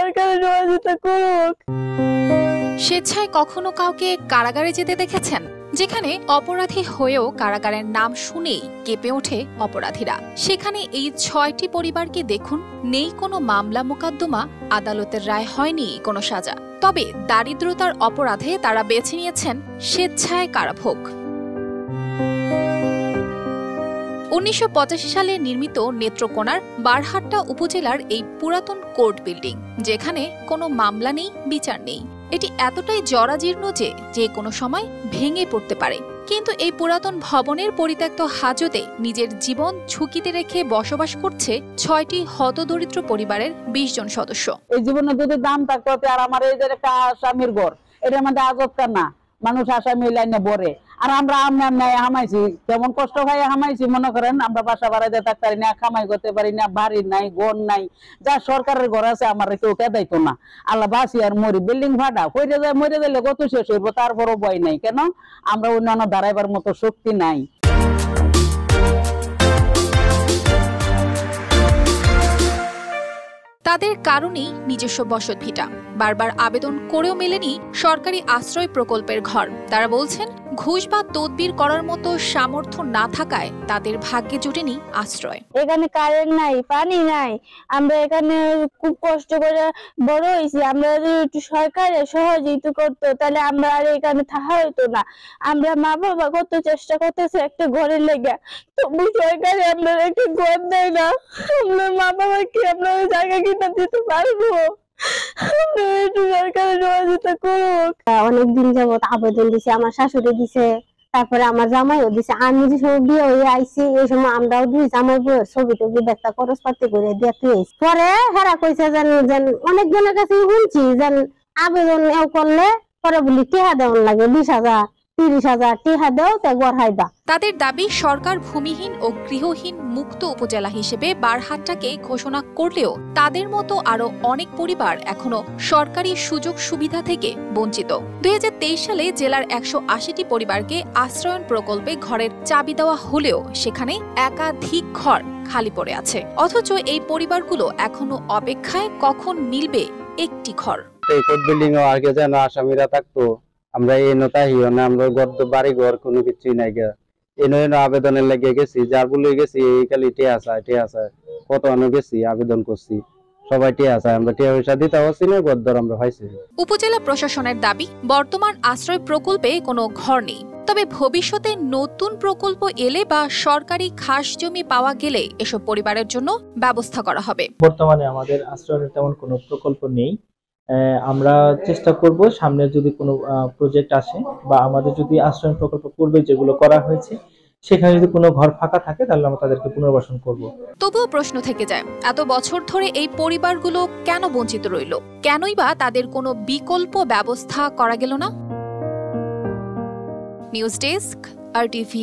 সরকার সহযোগিতা করুক। স্বেচ্ছায় কখনো কাউকে কারাগারে যেতে দেখেছেন, যেখানে অপরাধী হয়েও কারাগারের নাম শুনেই কেঁপে ওঠে অপরাধীরা? সেখানে এই 6টি পরিবারকে দেখুন, নেই কোনো মামলা মোকদ্দমা, আদালতের রায় হয়নি কোনো সাজা, তবে দারিদ্রতার অপরাধে তারা বেছে নিয়েছেন স্বেচ্ছায় কারাভোগ। 1985 সালে নির্মিত নেত্রকোনার বারহাট্টা উপজেলার এই পুরাতন কোর্ট বিল্ডিং, যেখানে কোনো মামলা নেই, বিচার নেই, এটি এতটাই জরাজীর্ণ যে কোনো সময় ভেঙে পড়তে পারে। কিন্তু এই পুরাতন ভবনের পরিত্যক্ত হাজতে নিজের জীবন ঝুঁকিতে রেখে বসবাস করছে 6টি হতদরিদ্র পরিবারের 20 জন সদস্য। এই জীবনে যদি দাম থাকতো, আর আমার এই যে একটা আসামির ঘর, এটার মধ্যে আজবকার না, মানুষ আসামি লাইনে বরে, আর আমরা হামাইছি, কেমন কষ্ট ভাই হামাইছি। মনে করেন আমরা বাসা বাড়াইতে থাকতে পারি না, খামাই করতে পারি না, বাড়ি নাই, ঘর নাই, যা সরকারের ঘর আছে আমার কেউ কেদাইতো না। আল্লাহ বাসি আর মরি, বিল্ডিং ভাড়া হইতে যায়, মরে যাইলে কত শেষ হইব, তারপরও ভয় নাই। কেন? আমরা অন্যান্য দাঁড়াইবার মতো শক্তি নাই। তাদের কারণেই নিজস্ব বসতভিটা, বারবার আবেদন করেও মেলেনি সরকারি আশ্রয় প্রকল্পের ঘর। তারা বলছেন, ঘুষ বা তদবির করার মতো সামর্থ্য না থাকায় তাদের ভাগ্যে জুটেনি আশ্রয়। এখানে কারেন্ট নাই, পানি নাই, আমরা এখানে খুব কষ্ট করে বড় হয়েছি। আমরা যদি একটু সরকারের সহযোগিতা করতো, তাহলে আমরা আর এখানে থাকা হইতো না। আমরা মা বাবা কত চেষ্টা করতেছে একটা ঘরের লেগে, তবু সরকারে আমরা একটা ঘর দেয় না। আমরা মা বাবা কি আমরা জায়গা কিনা দিতে পারবো? অনেকদিন যাবত আবেদন দিছে, আমার শাশুড়ি দিছে, তারপরে আমার জামাইও দিছে। আমি যে সময় বিয়ে হয়ে আইছি, এই সময় আমরাও দুই জামাই বউয়ের ছবি টবি ব্যক্ত খরচ পাতি করে দিয়ে তুই। পরে হেরা কইছে যেন অনেকজনের কাছে শুনছি যেন আবেদন করলে পরে বলি টিহা দেওয়ান লাগে 20,000 30,000 টিহা দেও তা ঘর হাইবা। তাদের দাবি, সরকার ভূমিহীন ও গৃহহীন মুক্ত উপজেলা হিসেবে বারহাট্টাকে ঘোষণা করলেও তাদের মতো আরো অনেক পরিবার এখনো সরকারি সুযোগ সুবিধা থেকে বঞ্চিত। 2023 সালে জেলার 180টি পরিবারকে আশ্রয়ন প্রকল্পে ঘরের চাবি দেওয়া হলেও সেখানে একাধিক ঘর খালি পড়ে আছে, অথচ এই পরিবারগুলো এখনো অপেক্ষায় কখন মিলবে একটি ঘর। এই কোর্ট বিল্ডিং এ আগে যেন আসামিরা থাকতো, আমরা এই নতা হিও না, আমরা ঘর তো বাড়ি ঘর কোনো কিছুই নাই গে। এই নয় আবেদনের লেগে গেছি, যার বলে গেছি এই খালি টিয়া আছে কত অনেক গেছি আবেদন করছি, সবাই টিয়া আছে, আমরা টিয়া পয়সা দিতে পারছি না, ঘর ধর আমরা পাইছি। উপজেলা প্রশাসনের দাবি, বর্তমান আশ্রয় প্রকল্পে কোনো ঘর নেই, তবে ভবিষ্যতে নতুন প্রকল্প এলে বা সরকারি খাস জমি পাওয়া গেলে এসব পরিবারের জন্য ব্যবস্থা করা হবে। বর্তমানে আমাদের আশ্রয়ের তেমন কোনো প্রকল্প নেই। আমরা চেষ্টা করব সামনে যদি কোনো প্রজেক্ট আসে বা আমাদের যদি আশ্রয় প্রকল্প পূর্বে যেগুলো করা হয়েছে সেখানে যদি কোনো ঘর ফাঁকা থাকে তাহলে আমরা তাদেরকে পুনর্বাসন করব। তবুও প্রশ্ন থেকে যায়, এত বছর ধরে এই পরিবারগুলো কেন বঞ্চিত রইল? কেনই বা তাদের কোনো বিকল্প ব্যবস্থা করা গেল না? News desk, RTV।